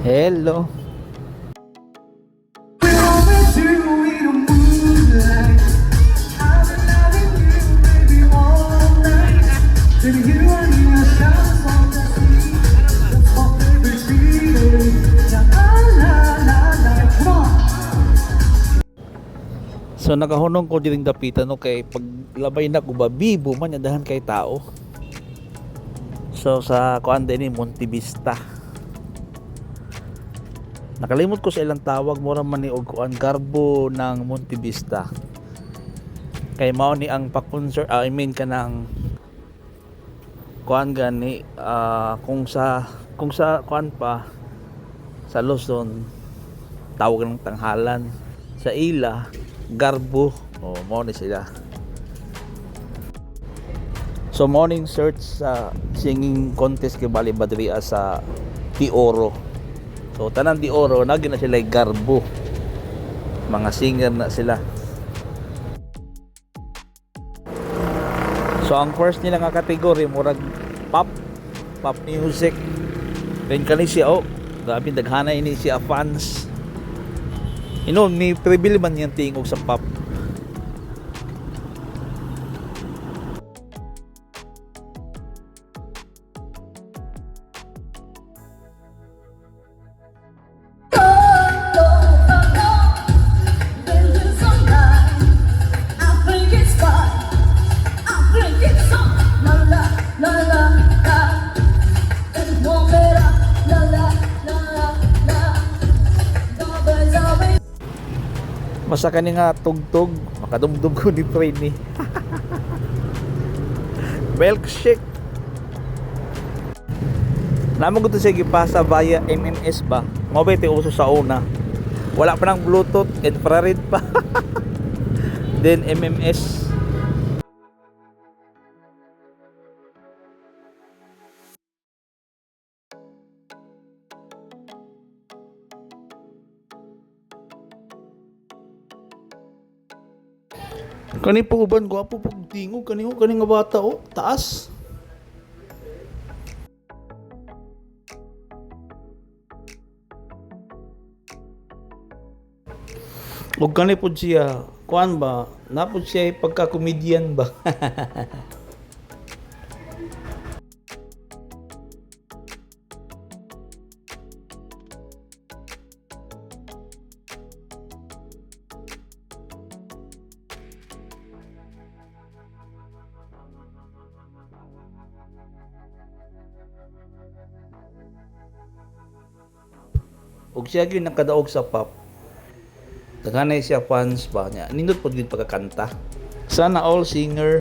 Hello. So nakahunong ko diring dapitan no kay paglabay na ko ba bibo man dahan kay tao. So sa kuan din ni Monte Vista. Nakalimot ko sa ilang tawag mo ra man ni og kuan garbo ng Monte Vista. Kay mao ni ang pa-concert I mean kanang kuan gani kung sa kuan pa sa Luzon tawag ng tanghalan, sa ila garbo mo ni sila. So morning search sa singing contest kay bali badria sa Di Oro. So tanan Di Oro nagi na sila garbo, mga singer na sila. So ang first nila nga category murag pop music. Then kani siya grabe daghanay ini siya fans. Ni prebil man yang tingog sa pop. Masa kani nga tugtog makadumdum ko ni train ni milkshake namo ko to sige pasa via MMS ba mo ba iti uso sa una wala pa ng bluetooth infrared pa then MMS. Kani po uban gwapo pag tingog kani nga bata taas. Og kani po siya kuan ba napod siya pagka comedian ba. Og siya gyud nakadaog sa pop. Daghanay siya fans ba niya. Nindot pod gyud pagkakanta. Sana all singer